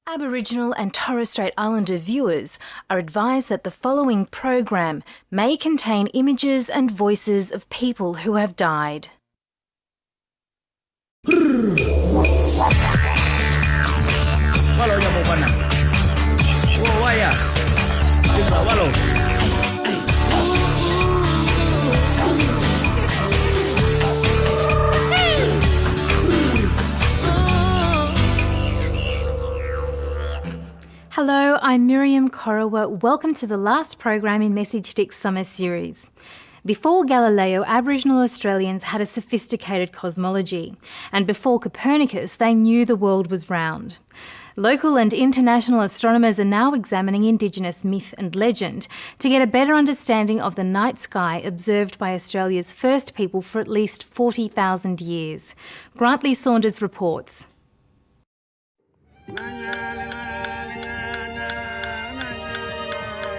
Aboriginal and Torres Strait Islander viewers are advised that the following program may contain images and voices of people who have died. Hello, I'm Miriam Korawa. Welcome to the last program in Messagestick's summer series. Before Galileo, Aboriginal Australians had a sophisticated cosmology, and before Copernicus, they knew the world was round. Local and international astronomers are now examining Indigenous myth and legend to get a better understanding of the night sky observed by Australia's first people for at least 40,000 years. Grantley Saunders reports.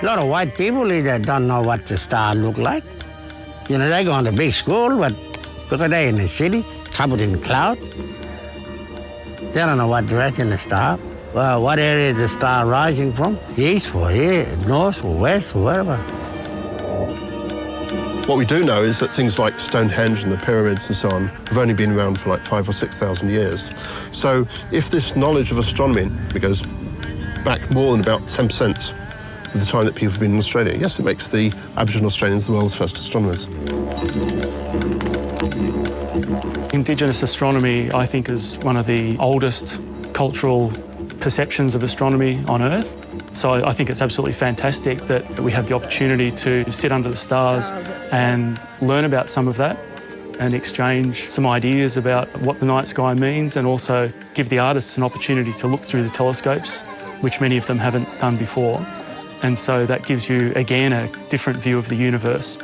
A lot of white people either don't know what the star look like. You know, they go on to big school, but because they're in the city, covered in cloud, they don't know what direction the star, what area is the star rising from, east or here, north or west or wherever. What we do know is that things like Stonehenge and the pyramids and so on have only been around for like 5,000 or 6,000 years. So if this knowledge of astronomy goes back more than about 10%, the time that people have been in Australia, yes, it makes the Aboriginal Australians the world's first astronomers. Indigenous astronomy, I think, is one of the oldest cultural perceptions of astronomy on Earth. So I think it's absolutely fantastic that we have the opportunity to sit under the stars and learn about some of that and exchange some ideas about what the night sky means, and also give the artists an opportunity to look through the telescopes, which many of them haven't done before. And so that gives you, again, a different view of the universe.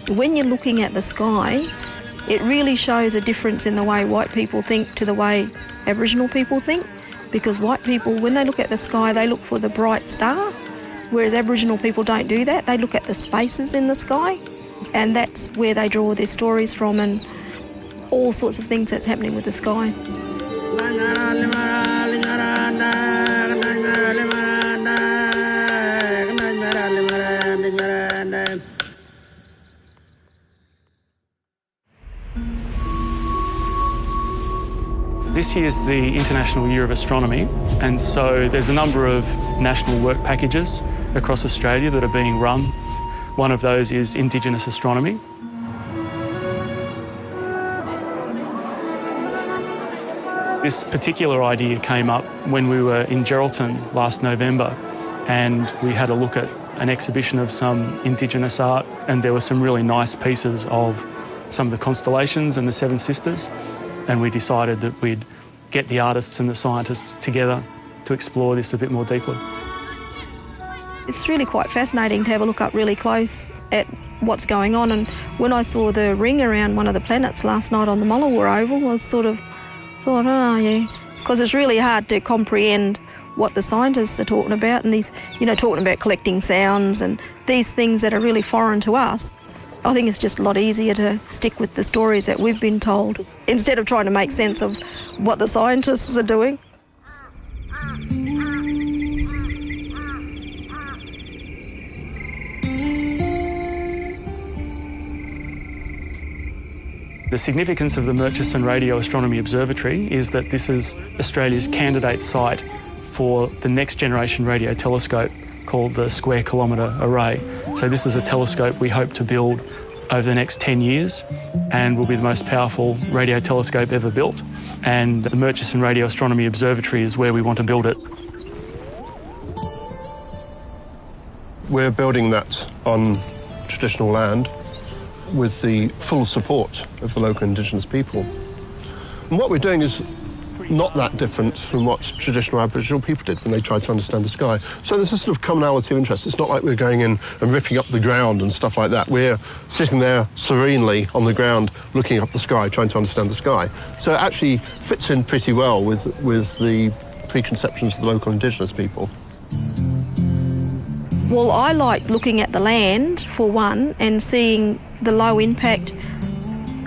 When you're looking at the sky, it really shows a difference in the way white people think to the way Aboriginal people think. Because white people, when they look at the sky, they look for the bright star, whereas Aboriginal people don't do that. They look at the spaces in the sky, and that's where they draw their stories from and all sorts of things that's happening with the sky. This year's the International Year of Astronomy, and so there's a number of national work packages across Australia that are being run. One of those is Indigenous astronomy. This particular idea came up when we were in Geraldton last November, and we had a look at an exhibition of some Indigenous art, and there were some really nice pieces of some of the constellations and the Seven Sisters, and we decided that we'd get the artists and the scientists together to explore this a bit more deeply. It's really quite fascinating to have a look up really close at what's going on, and when I saw the ring around one of the planets last night on the Mullawar Oval, I thought, oh yeah, because it's really hard to comprehend what the scientists are talking about, and these, talking about collecting sounds and these things that are really foreign to us. I think it's just a lot easier to stick with the stories that we've been told instead of trying to make sense of what the scientists are doing. The significance of the Murchison Radio Astronomy Observatory is that this is Australia's candidate site for the next generation radio telescope called the Square Kilometre Array. So this is a telescope we hope to build over the next 10 years and will be the most powerful radio telescope ever built. And the Murchison Radio Astronomy Observatory is where we want to build it. We're building that on traditional land with the full support of the local Indigenous people. And what we're doing is not that different from what traditional Aboriginal people did when they tried to understand the sky. So there's a sort of commonality of interest. It's not like we're going in and ripping up the ground and stuff like that. We're sitting there serenely on the ground looking up the sky, trying to understand the sky. So it actually fits in pretty well with the preconceptions of the local Indigenous people. Well, I like looking at the land, for one, and seeing the low impact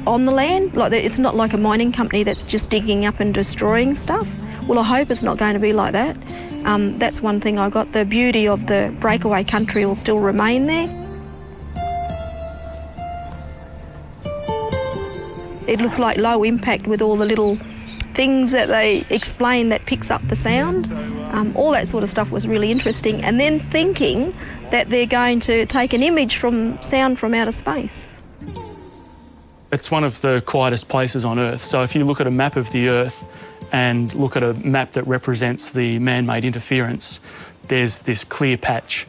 on the land. Like, it's not like a mining company that's just digging up and destroying stuff. Well, I hope it's not going to be like that. That's one thing I got. The beauty of the breakaway country will still remain there. It looks like low impact with all the little things that they explain that picks up the sound. All that sort of stuff was really interesting. And then thinking that they're going to take an image from sound from outer space. It's one of the quietest places on Earth. So if you look at a map of the Earth and look at a map that represents the man-made interference, there's this clear patch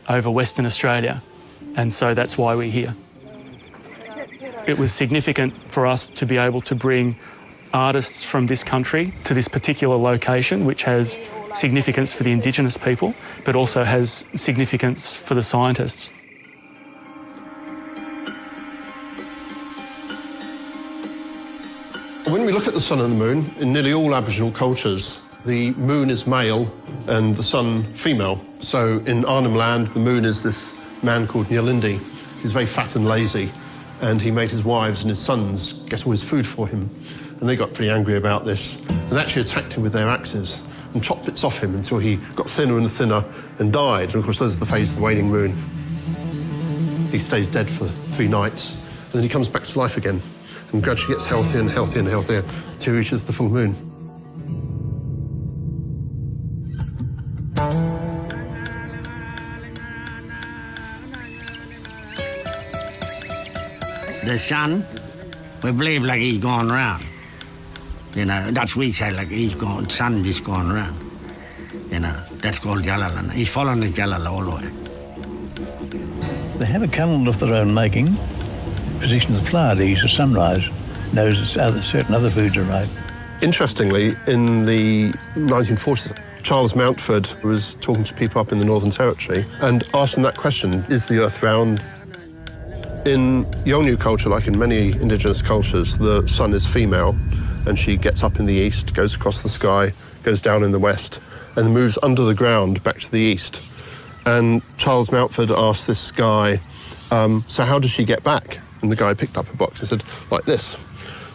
over Western Australia. And so that's why we're here. It was significant for us to be able to bring artists from this country to this particular location, which has significance for the Indigenous people, but also has significance for the scientists. When we look at the sun and the moon, in nearly all Aboriginal cultures, the moon is male and the sun female. So in Arnhem Land, the moon is this man called Nyalindi. He's very fat and lazy, and he made his wives and his sons get all his food for him. And they got pretty angry about this and actually attacked him with their axes and chopped bits off him until he got thinner and thinner and died. And of course, there's the phase of the waning moon. He stays dead for 3 nights, and then he comes back to life again and gradually gets healthier and healthier and healthier until he reaches the full moon. The sun, we believe like he's going round. You know, that's what we say, like he's going, sun just going round. You know, that's called Jalala. He's following the Jalala all the way. They have a calendar of their own making. Position of the flower, they use a sunrise, knows certain other foods are right. Interestingly, in the 1940s, Charles Mountford was talking to people up in the Northern Territory and asked them that question, is the Earth round? In Yolngu culture, like in many Indigenous cultures, the sun is female and she gets up in the east, goes across the sky, goes down in the west, and moves under the ground back to the east. And Charles Mountford asked this guy, so how does she get back? And the guy picked up a box and said, like this.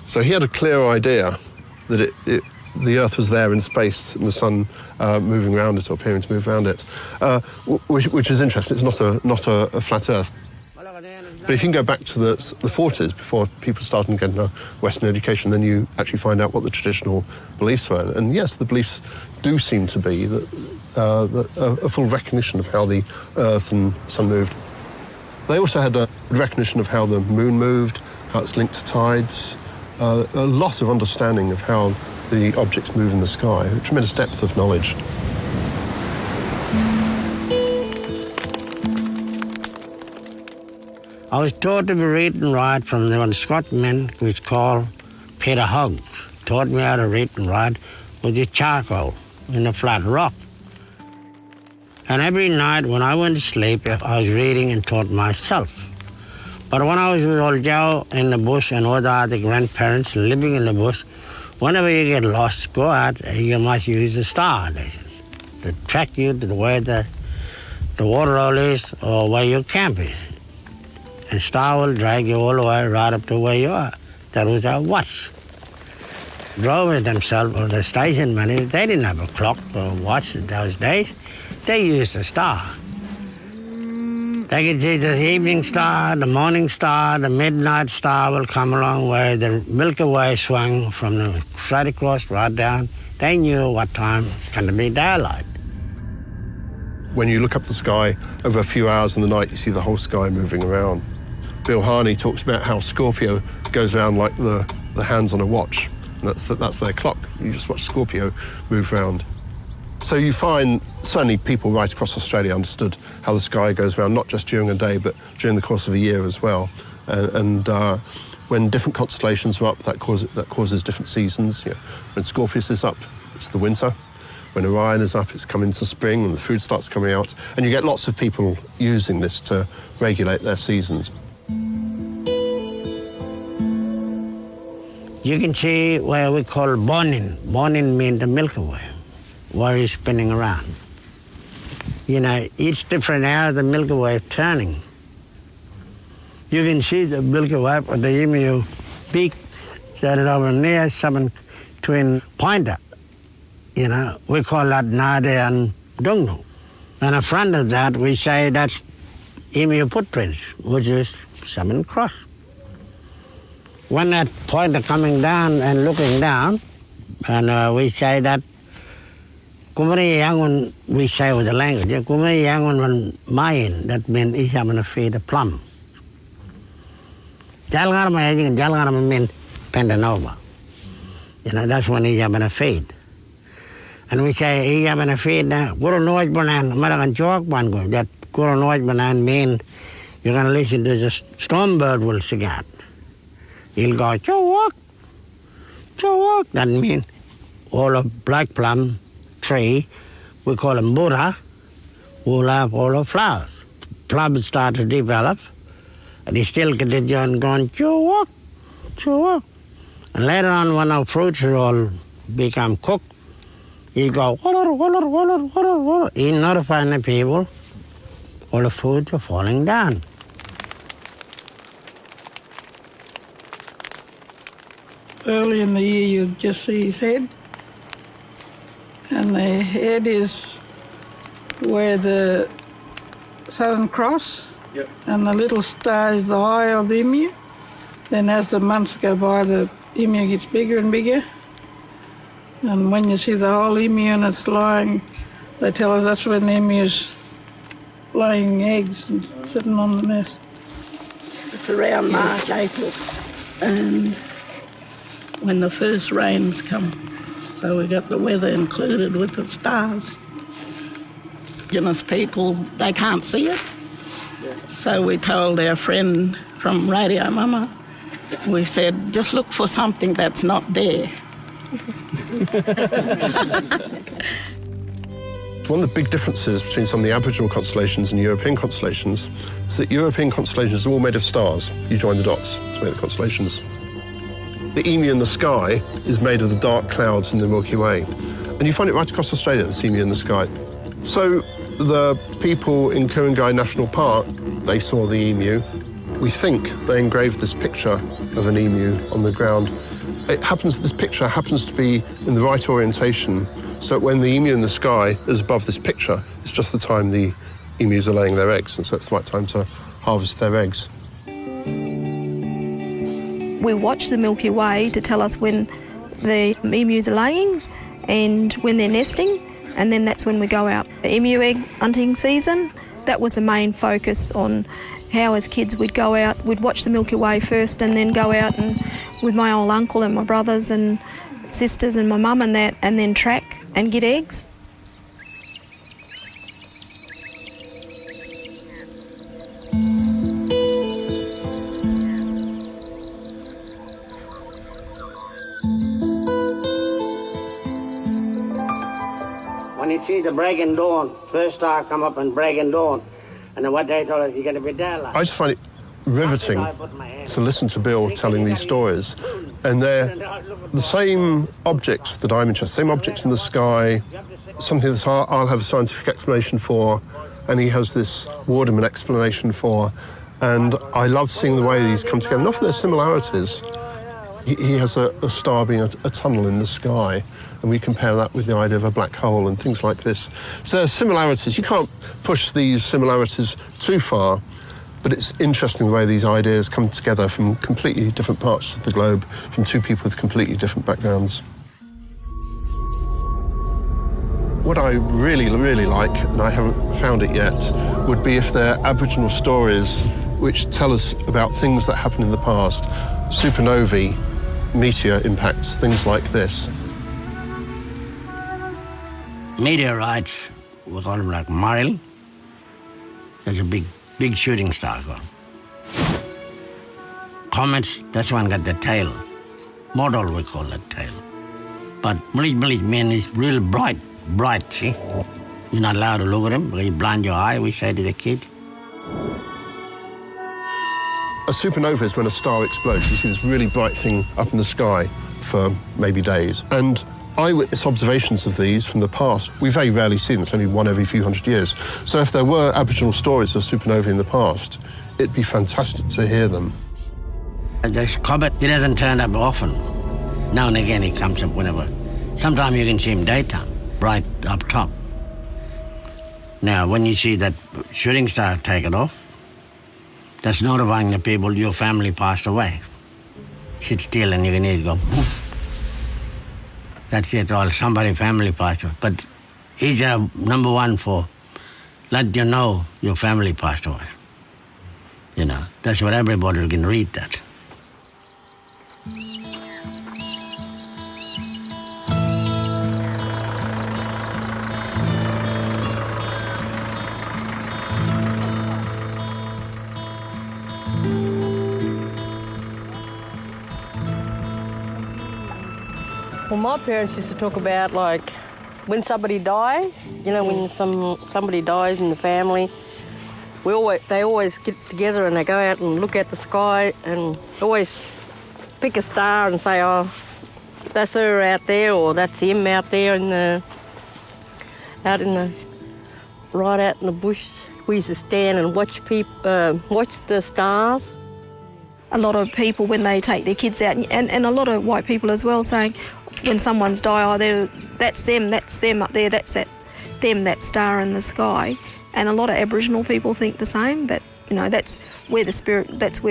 So he had a clear idea that the Earth was there in space and the sun moving around it or appearing to move around it, which is interesting. It's not a flat Earth. But if you can go back to the 40s, before people started getting a Western education, then you actually find out what the traditional beliefs were. And yes, the beliefs do seem to be that a full recognition of how the Earth and sun moved. They also had a recognition of how the moon moved, how it's linked to tides, a lot of understanding of how the objects move in the sky, a tremendous depth of knowledge. I was taught to be read and write from one Scotsman who's called Peter Hogg. Taught me how to read and write with the charcoal in a flat rock. And every night when I went to sleep, I was reading and taught myself. But when I was with old Joe in the bush and all the other grandparents living in the bush, whenever you get lost, go out, you must use a star, they said, to track you to where the water hole is or where your camp is. And star will drag you all the way right up to where you are. That was our watch. Drovers themselves, or the station money, they didn't have a clock or watch in those days. They used a star. They could see the evening star, the morning star, the midnight star will come along where the Milky Way swung from the straight across, right down. They knew what time it's going to be daylight. When you look up the sky over a few hours in the night, you see the whole sky moving around. Bill Harney talks about how Scorpio goes around like the hands on a watch. And that's their clock. You just watch Scorpio move around. So you find, certainly people right across Australia understood how the sky goes around, not just during a day, but during the course of a year as well. And when different constellations are up, that causes different seasons. You know, when Scorpius is up, it's the winter. When Orion is up, it's coming to spring and the food starts coming out. And you get lots of people using this to regulate their seasons. You can see where we call Bonin. Bonin means the Milky Way, where it's spinning around. You know, each different hour the Milky Way is turning. You can see the Milky Way with the Emu peak that is over near Southern Twin Pointer. we call that Nade and Dungno. And in front of that, we say that's emu footprints, which is 7 cross. When that pointer coming down and looking down, and we say that Kumari Yangun, we say with the language, Kumari Yangun Mayan, that means Ishamana feed a plum. Jalgarama means Pendanova. That's when Ishamana feed. And we say Ishamana feed, Guru Noaj Banan, Maragan Chok Bango, that Guru Noaj Banan means you're going to listen to the storm bird will sing out. He'll go, chawak, chawak. That means all of black plum tree, we call them Buddha, will have all the flowers. Plums start to develop, and he still continue on going, chawak, chawak. And later on, when our fruits all become cooked, he'll go, water, water, water, water, water. He'll notify the people, all the foods are falling down. Early in the year, you'd just see his head. And the head is where the Southern Cross, and the little star is the eye of the emu. Then as the months go by, the emu gets bigger and bigger. And when you see the whole emu and it's lying, they tell us that's when the emu's laying eggs and sitting on the nest. It's around March, April, and when the first rains come. So we got the weather included with the stars. Indigenous people, they can't see it. So we told our friend from Radio Mama, we said, just look for something that's not there. One of the big differences between some of the Aboriginal constellations and European constellations is that European constellations are all made of stars. You join the dots to make the constellations. The emu in the sky is made of the dark clouds in the Milky Way. And you find it right across Australia, this emu in the sky. So the people in Ku-ring-gai National Park, they saw the emu. We think they engraved this picture of an emu on the ground. This picture happens to be in the right orientation, so that when the emu in the sky is above this picture, it's just the time the emus are laying their eggs, and so it's the right time to harvest their eggs. We watch the Milky Way to tell us when the emus are laying and when they're nesting, and then that's when we go out. The emu egg hunting season, that was the main focus on how as kids we'd go out, we'd watch the Milky Way first and then go out and with my old uncle and my brothers and sisters and my mum and that, and then track and get eggs. When you see the breaking dawn, first star come up and breaking dawn, and then what they told us, you're going to be there. I just find it riveting to listen to Bill telling these stories, and they're the same objects that I'm interested in, same objects in the sky, something that I'll have a scientific explanation for, and he has this Wardaman explanation for, and I love seeing the way these come together. And often there's similarities. He has a star being a tunnel in the sky, and we compare that with the idea of a black hole and things like this. So there are similarities. You can't push these similarities too far, but it's interesting the way these ideas come together from completely different parts of the globe, from two people with completely different backgrounds. What I really, really like, and I haven't found it yet, would be if they're Aboriginal stories which tell us about things that happened in the past, supernovae, meteor impacts, things like this. Meteorites, we call them like Maril. There's a big shooting star called. Comets, that's one got the tail. Model, we call that tail. But Malik man is real bright, see? You're not allowed to look at him, because you blind your eye, we say to the kid. A supernova is when a star explodes. You see this really bright thing up in the sky for maybe days. And eyewitness observations of these from the past, we very rarely see them. It's only one every few hundred years. So if there were Aboriginal stories of supernovae in the past, it'd be fantastic to hear them. This comet, it doesn't turn up often. Now and again it comes up whenever Sometimes you can see them daytime, right up top. Now, when you see that shooting star take it off, that's notifying the people your family passed away. Sit still and you can hear it go, poof. That's it, all somebody family passed away. But it's number one for let you know your family passed away. You know, that's what everybody can read that. Well, my parents used to talk about, like, when somebody dies, you know, when somebody dies in the family, they always get together and they go out and look at the sky and always pick a star and say, oh, that's her out there, or that's him out there right out in the bush. We used to stand and watch the stars. A lot of people, when they take their kids out, and a lot of white people as well, saying when someone's died, oh, that's them up there, that's them, that star in the sky. And a lot of Aboriginal people think the same, that, you know, that's where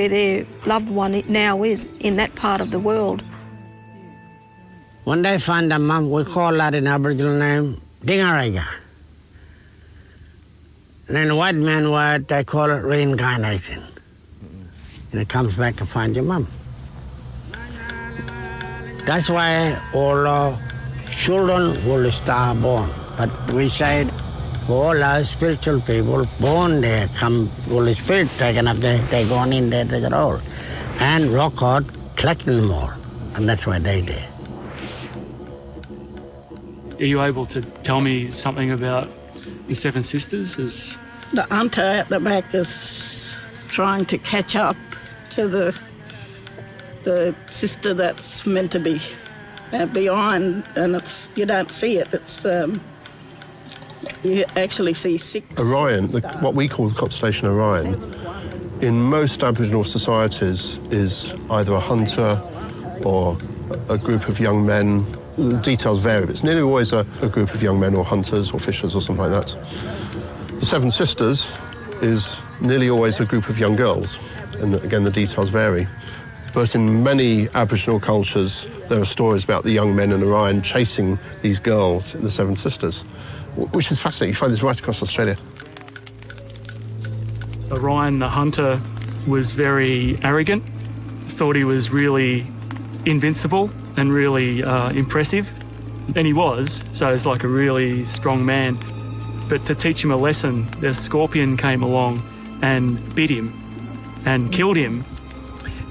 their loved one now is, in that part of the world. When they find a mum, we call that in Aboriginal name, Dingaraja. And in the white man word, they call it reincarnation. And it comes back to find your mum. That's why all children will start born. But we said all our spiritual people born there, come Holy Spirit taken up there, they gone in there, they got all. And rock out, collecting them all. And that's why they there. Are you able to tell me something about the Seven Sisters? The hunter at the back is trying to catch up to the sister that's meant to be behind, and you don't see it. It's you actually see 6 Orion, what we call the constellation Orion, in most Aboriginal societies is either a hunter or a group of young men. The details vary, but it's nearly always a group of young men or hunters or fishers or something like that. The Seven Sisters is nearly always a group of young girls, and again the details vary. But in many Aboriginal cultures, there are stories about the young men in Orion chasing these girls, the Seven Sisters, which is fascinating. You find this right across Australia. Orion the hunter was very arrogant, thought he was really invincible and really impressive. And he was, so he's like a really strong man. But to teach him a lesson, the scorpion came along and bit him and killed him.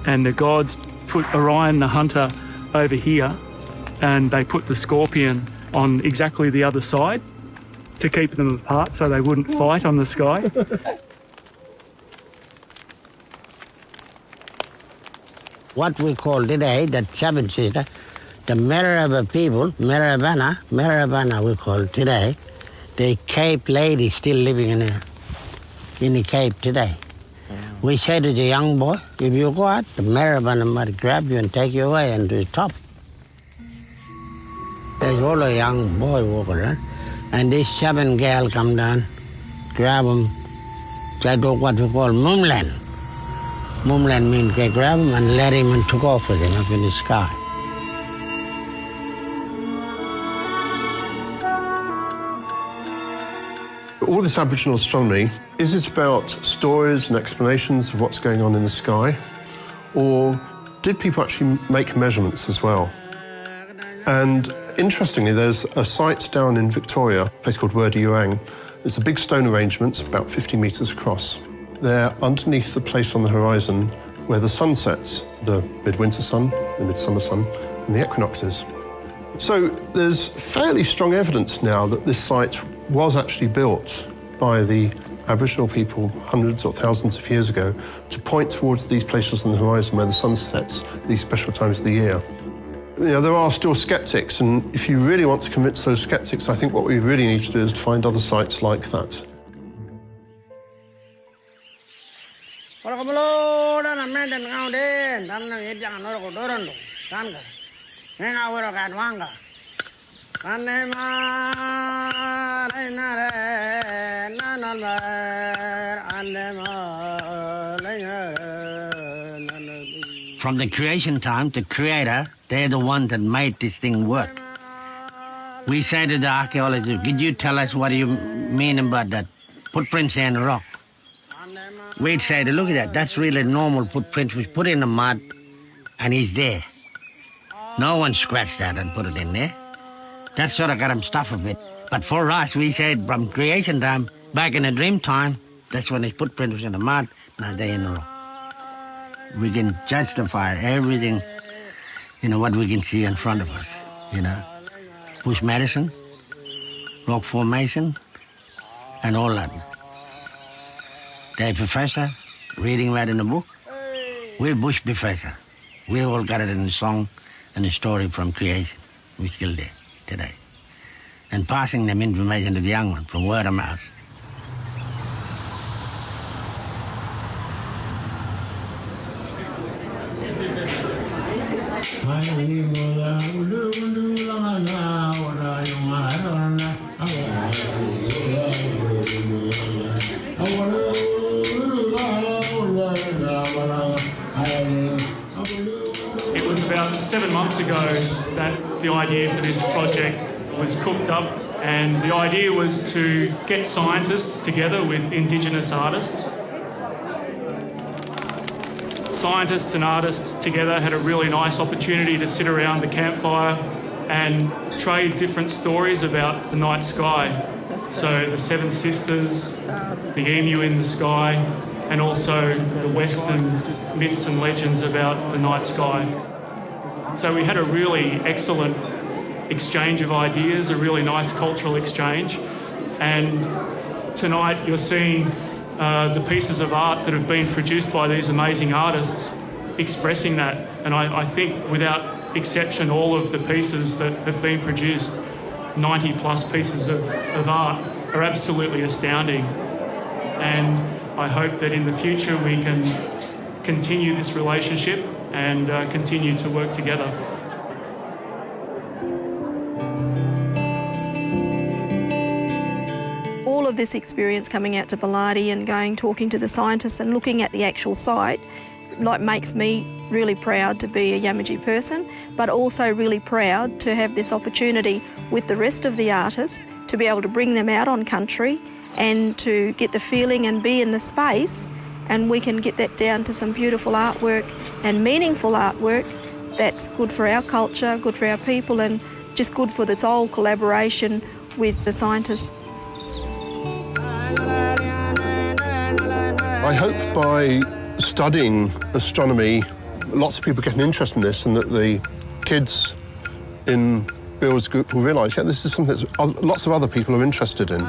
And the gods put Orion the hunter over here, and they put the scorpion on exactly the other side to keep them apart so they wouldn't fight on the sky. What we call today, that Seven Sister, the Marabana people, Marabana we call today, the Cape lady still living in the Cape today. We say to the young boy, if you go out, the Marabana might grab you and take you away and to the top. There's all a young boy walking around, and this 7 gal come down, grab him, they do what we call mumland. Mumland means they grab him and let him and took off with him up in the sky. All this Aboriginal astronomy, is it about stories and explanations of what's going on in the sky? Or did people actually make measurements as well? And interestingly, there's a site down in Victoria, a place called Wurdi Youang. It's a big stone arrangement, about 50 metres across. They're underneath the place on the horizon where the sun sets, the midwinter sun, the midsummer sun, and the equinoxes. So there's fairly strong evidence now that this site was actually built by the Aboriginal people hundreds or thousands of years ago to point towards these places on the horizon where the sun sets, these special times of the year. You know, there are still skeptics, and if you really want to convince those skeptics, I think what we really need to do is to find other sites like that. From the creation time, the creator, they're the one that made this thing work. We say to the archaeologists, could you tell us what do you mean about that footprints in the rock? We'd say, look at that, that's really normal footprints. We put in the mud and he's there. No one scratched that and put it in there. That sort of got him stuff a bit. But for us, we said from creation time, back in the dream time, that's when his footprint was in the mud, now they're in the rock. We can justify everything, what we can see in front of us, Bush medicine, rock formation, and all that. They're professor, reading that in the book. We're bush professor. We all got it in the song and the story from creation. We're still there today. And passing them information to the young one from word of mouth. It was about 7 months ago that the idea for this project was cooked up, and the idea was to get scientists together with Indigenous artists. Scientists and artists together had a really nice opportunity to sit around the campfire and trade different stories about the night sky. So the Seven Sisters, the emu in the sky, and also the Western myths and legends about the night sky. So we had a really excellent exchange of ideas, a really nice cultural exchange. And tonight you're seeing the pieces of art that have been produced by these amazing artists expressing that. And I think without exception, all of the pieces that have been produced, 90 plus pieces of art, are absolutely astounding. And I hope that in the future we can continue this relationship and continue to work together. All of this experience coming out to Bellardi and talking to the scientists and looking at the actual site, makes me really proud to be a Yamatji person, but also really proud to have this opportunity with the rest of the artists to be able to bring them out on country and to get the feeling and be in the space, and we can get that down to some beautiful artwork and meaningful artwork that's good for our culture, good for our people, and just good for this whole collaboration with the scientists. I hope by studying astronomy, lots of people get an interest in this, and that the kids in Bill's group will realise, this is something that lots of other people are interested in.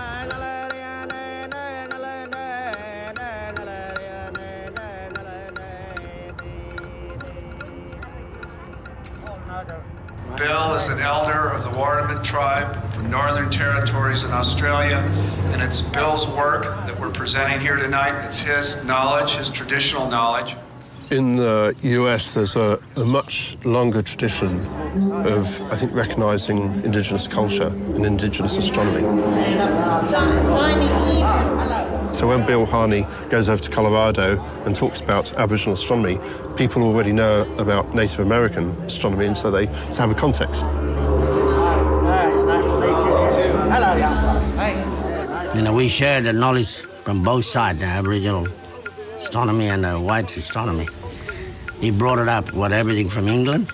Bill is an elder of the Warraman tribe from Northern Territories in Australia, and it's Bill's work that we're presenting here tonight. It's his knowledge, his traditional knowledge. In the US, there's a much longer tradition of, I think, recognising Indigenous culture and Indigenous astronomy. So when Bill Harney goes over to Colorado and talks about Aboriginal astronomy, people already know about Native American astronomy, and so they have a context. We share the knowledge from both sides, the Aboriginal astronomy and the white astronomy. He brought it up, everything from England,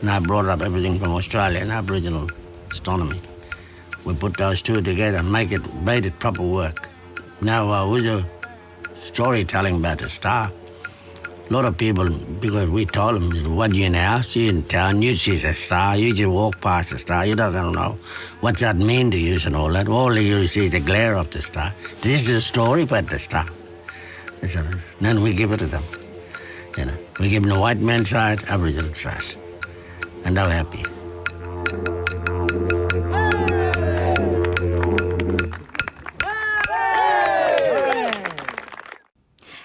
and I brought up everything from Australia and Aboriginal astronomy. We put those two together and made it proper work. Now, with the storytelling about the star, a lot of people, because we told them, what do you know? See in town, you see the star, you just walk past the star, you don't know what that mean to you and all that. All you see the glare of the star. This is the story about the star. Then we give it to them. We give them the white man's side, Aboriginal side, and they're happy.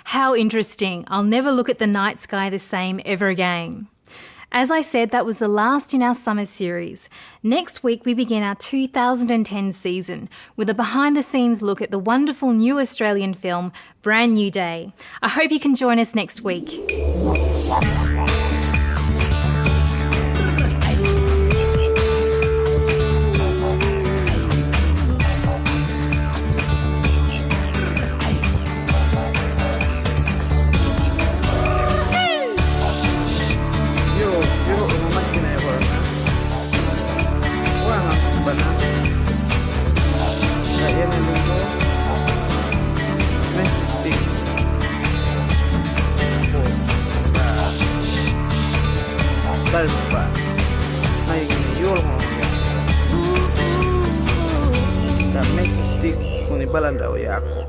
How interesting. I'll never look at the night sky the same ever again. As I said, that was the last in our summer series. Next week we begin our 2010 season with a behind-the-scenes look at the wonderful new Australian film, Brand New Day. I hope you can join us next week. Messagestick kuni balandau yako.